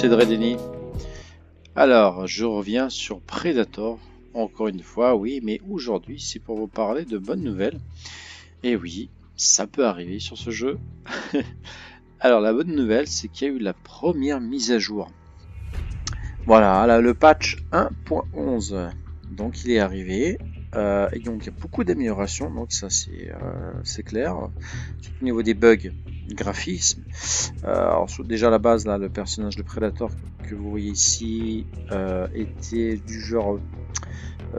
c'est Dredeni. Alors, je reviens sur Predator, encore une fois, oui, mais aujourd'hui, c'est pour vous parler de bonnes nouvelles. Et oui, ça peut arriver sur ce jeu. Alors, la bonne nouvelle, c'est qu'il y a eu la première mise à jour. Voilà, là, le patch 1.11. Donc, il est arrivé. Et donc, il y a beaucoup d'améliorations, donc ça, c'est clair. Surtout au niveau des bugs, graphisme. Alors, déjà à la base, là, le personnage de Predator que vous voyez ici était du genre,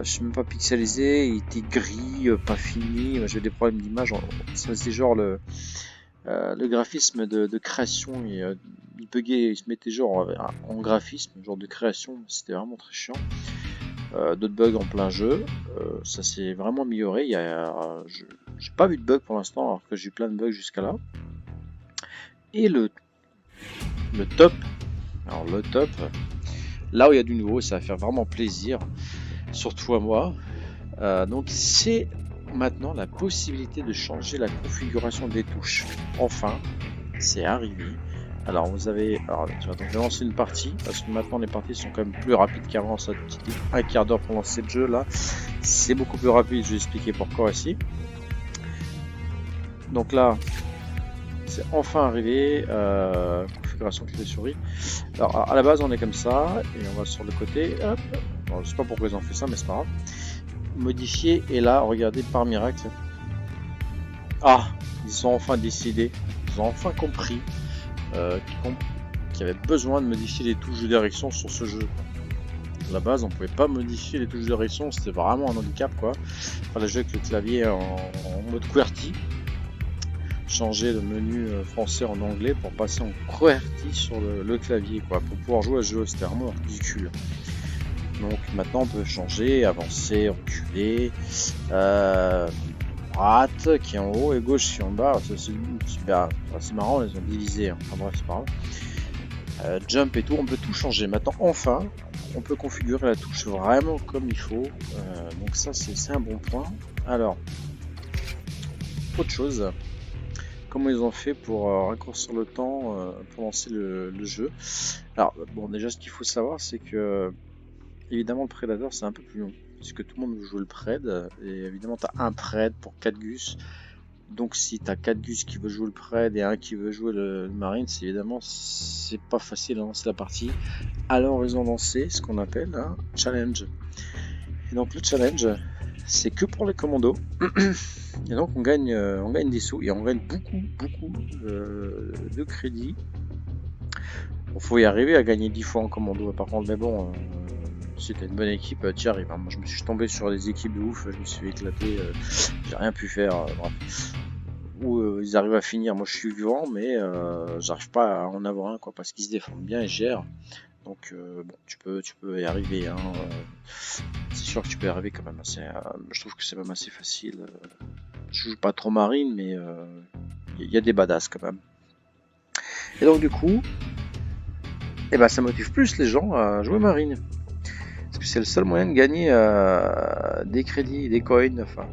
je sais même pas pixelisé, il était gris, pas fini. J'ai des problèmes d'image. C'est genre le graphisme de création, il buguait, il se mettait genre en graphisme, genre de création, c'était vraiment très chiant. D'autres bugs en plein jeu, ça s'est vraiment amélioré. J'ai pas vu de bug pour l'instant, alors que j'ai eu plein de bugs jusqu'à là. Et le top, alors le top, là où il y a du nouveau, ça va faire vraiment plaisir, surtout à moi. Donc c'est maintenant la possibilité de changer la configuration des touches. Enfin, c'est arrivé. Alors vous avez, je vais lancer une partie parce que maintenant les parties sont quand même plus rapides qu'avant. Ça dit un quart d'heure pour lancer le jeu. Là, c'est beaucoup plus rapide. Je vais expliquer pourquoi ici. Donc là, c'est enfin arrivé. Configuration clavier souris. Alors à la base, on est comme ça et on va sur le côté. Hop. Bon, je sais pas pourquoi ils ont fait ça, mais c'est pas grave. Modifier, et là, regardez, par miracle. Ah, ils ont enfin décidé, ils ont enfin compris qu'il y avait besoin de modifier les touches de direction sur ce jeu. À la base, on pouvait pas modifier les touches de direction, c'était vraiment un handicap, quoi. Il fallait jouer avec le clavier en mode QWERTY, changer le menu français en anglais pour passer en QWERTY sur le clavier, quoi, pour pouvoir jouer à ce jeu. C'était vraiment ridicule. Donc maintenant on peut changer, avancer, reculer, droite qui est en haut et gauche qui est en bas. C'est marrant, ils ont divisé, enfin bref, c'est pas grave. Jump et tout, on peut tout changer. Maintenant enfin on peut configurer la touche vraiment comme il faut. Donc ça c'est un bon point. Alors, autre chose, comment ils ont fait pour raccourcir le temps pour lancer le jeu. Alors bon, déjà ce qu'il faut savoir, c'est que évidemment, le Predator, c'est un peu plus long, puisque tout le monde veut jouer le Pred, et évidemment, tu as un Pred pour 4 gus. Donc, si tu as 4 gus qui veut jouer le Pred et un qui veut jouer le Marine, c'est pas facile à lancer la partie. Alors, ils ont lancé ce qu'on appelle un challenge. Et donc, le challenge, c'est que pour les commandos. Et donc, on gagne des sous et on gagne beaucoup de crédits. Il faut y arriver à gagner 10 fois en commando, par contre, mais bon. Si t'as une bonne équipe, t'y arrives. Moi, je me suis tombé sur des équipes de ouf, je me suis éclaté, j'ai rien pu faire. Bref. Ou ils arrivent à finir. Moi, je suis vivant, mais j'arrive pas à en avoir un, quoi, parce qu'ils se défendent bien et gèrent. Donc, bon, tu peux y arriver. Hein, c'est sûr que tu peux y arriver quand même. Je trouve que c'est même assez facile. Je joue pas trop marine, mais il y a des badass quand même. Et donc, du coup, ça motive plus les gens à jouer marine. C'est le seul moyen de gagner des crédits, des coins, enfin.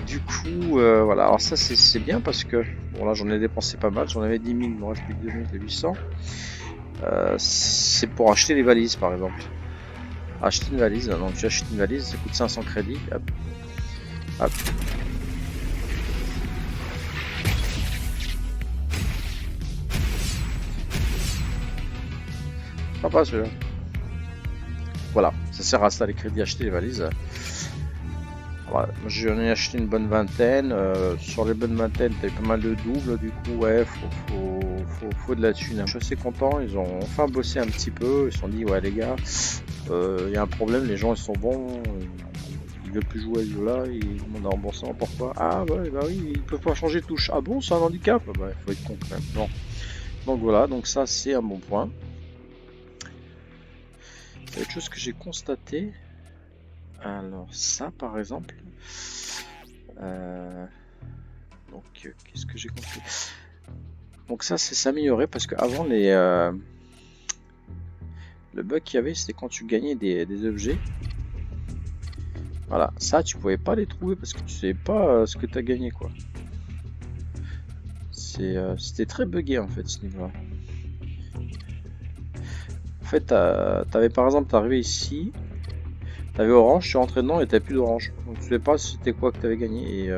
Du coup, voilà. Alors ça, c'est bien parce que, bon là, j'en ai dépensé pas mal. J'en avais 10 000, il me reste plus que 2800. C'est pour acheter les valises, par exemple. Acheter une valise. Donc, tu achètes une valise, ça coûte 500 crédits. Hop. Hop. Sympa celui-là. Voilà, ça sert à ça les crédits, acheter les valises. Voilà, j'en ai acheté une bonne vingtaine. Sur les bonnes vingtaines, t'as eu pas mal de doubles. Du coup, ouais, faut de la thune. Je suis assez content. Ils ont enfin bossé un petit peu. Ils se sont dit, ouais, les gars, il y a un problème. Les gens, ils sont bons. Ils veulent plus jouer à ce jeu-là. Ils demandent un remboursement. Pourquoi? Ah, ouais, bah oui, ils peuvent pas changer de touche. Ah bon, c'est un handicap? Bah, il faut être con quand même. Non. Donc voilà, donc ça, c'est un bon point. Il y a autre chose que j'ai constaté. Alors ça par exemple, donc qu'est-ce que j'ai compris? Donc ça c'est s'améliorer parce qu'avant le bug qu'il y avait, c'était quand tu gagnais des objets. Voilà, ça tu pouvais pas les trouver parce que tu savais pas ce que tu as gagné, quoi. C'était très buggé en fait ce niveau-là. En fait, t'avais par exemple, t'arrivais ici, t'avais orange, tu rentrais dedans et t'avais plus d'orange. Donc tu sais pas si c'était quoi que t'avais gagné. Et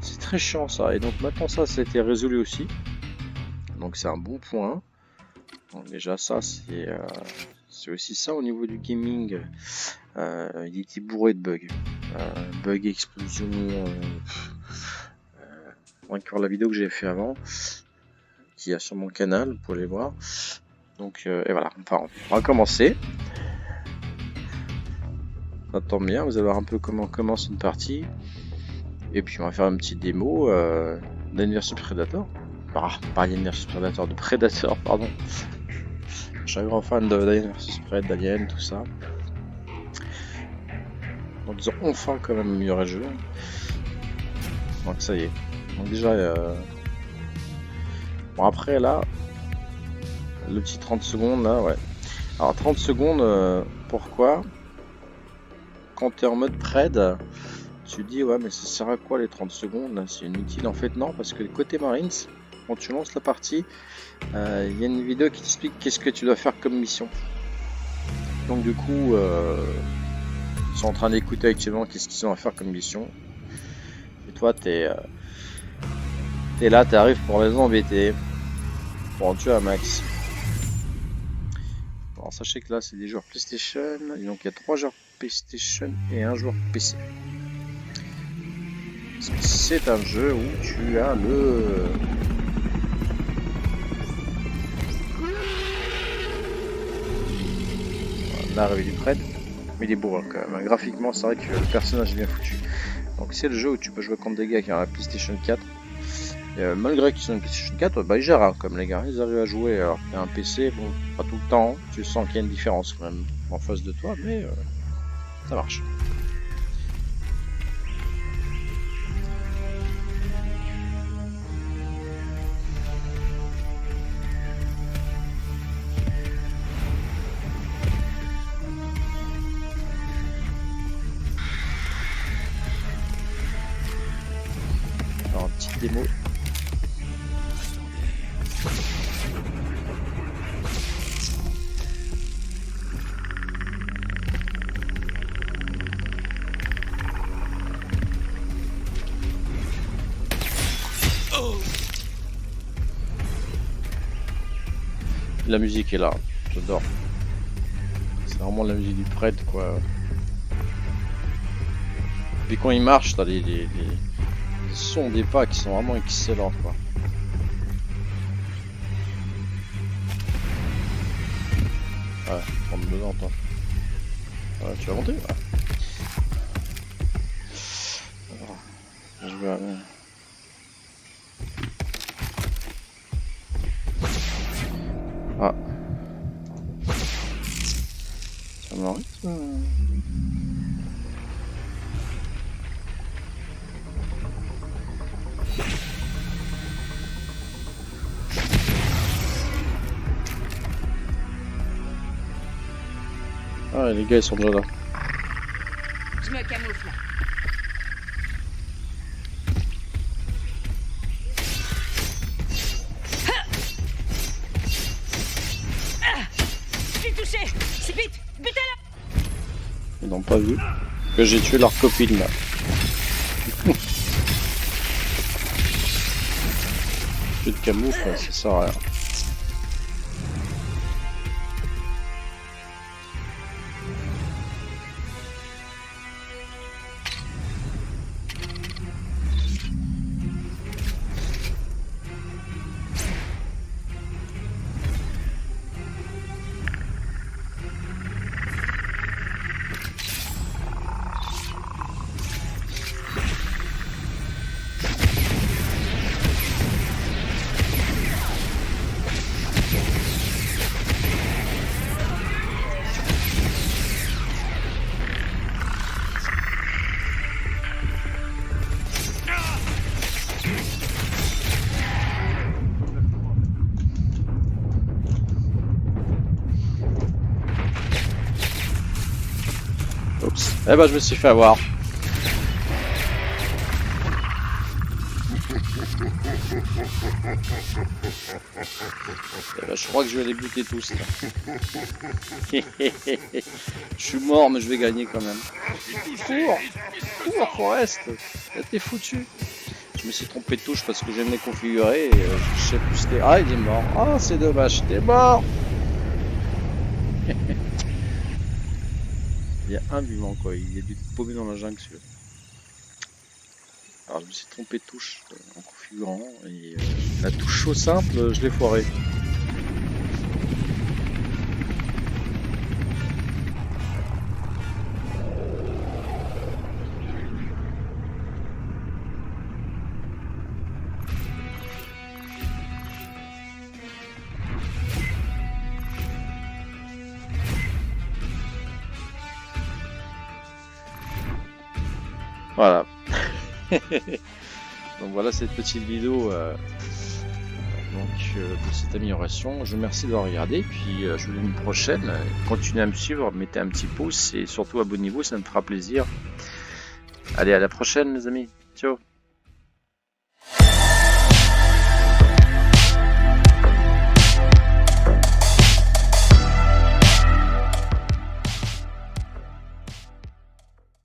c'est très chiant ça. Et donc maintenant ça a été résolu aussi. Donc c'est un bon point. Donc déjà ça c'est aussi ça au niveau du gaming. Il était bourré de bugs. Bugs, explosion. Encore la vidéo que j'ai fait avant, qui est sur mon canal, vous pouvez aller voir. Donc et voilà, enfin on va commencer. Ça tombe bien, vous allez voir un peu comment commence une partie. Et puis on va faire une petite démo d'Alien vs Predator. Ah, pas Alien vs Predator, de Predator, pardon. Je suis un grand fan d'Alien vs Predator, d'Alien, tout ça. Donc ils ont enfin quand même amélioré le jeu. Donc ça y est. Donc déjà, bon après là, le petit 30 secondes là, ouais. Alors 30 secondes, pourquoi? Quand tu es en mode Pred, tu dis ouais mais ça sert à quoi les 30 secondes? C'est inutile. En fait non, parce que côté Marines, quand tu lances la partie, il y a une vidéo qui t'explique qu'est-ce que tu dois faire comme mission. Donc du coup, ils sont en train d'écouter actuellement qu'est-ce qu'ils ont à faire comme mission. Et toi t'es là, t'arrives pour les embêter, pour en tuer un max. Alors sachez que là c'est des joueurs PlayStation, et donc il y a 3 joueurs PlayStation et 1 joueur PC. C'est un jeu où tu as l'arrivée du Pred, mais il est beau hein, quand même. Graphiquement c'est vrai que le personnage est bien foutu. Donc c'est le jeu où tu peux jouer contre des gars qui ont la PlayStation 4. Et, malgré qu'ils ont une PlayStation 4, bah ils gèrent hein, comme les gars, ils arrivent à jouer alors qu'il y a un PC, bon pas tout le temps, tu sens qu'il y a une différence quand même en face de toi, mais ça marche. Alors petite démo. La musique est là, j'adore. C'est vraiment la musique du Pred quoi. Puis quand il marche, t'as les sons des pas qui sont vraiment excellents quoi. Ouais, rentre dedans toi. Ouais, tu vas monter ouais. Alors, je vais aller. Ah. Ça m'arrête ça. Ah, les gars ils sont déjà là. Je me camoufle. Je suis touché. Vite, butez-la. Ils n'ont pas vu que j'ai tué leur copine là. Plus de camoufle, ça sert à rien. Oups. Eh ben je me suis fait avoir. Eh ben, je crois que je vais les buter tous là. Je suis mort mais je vais gagner quand même. Cours Forest. Là t'es foutu. Je me suis trompé de touche parce que j'aime les configurer et je sais plus c'était. Ah il est mort. Ah c'est dommage, t'es mort. Il y a un vivant quoi, il est dû paumer dans la jungle celui-là. Alors je me suis trompé de touche en configurant et la touche au simple je l'ai foiré. Voilà. Donc voilà cette petite vidéo de cette amélioration. Je vous remercie d'avoir regardé. Puis je vous dis à une prochaine. Continuez à me suivre, mettez un petit pouce et surtout abonnez-vous, ça me fera plaisir. Allez, à la prochaine les amis. Ciao.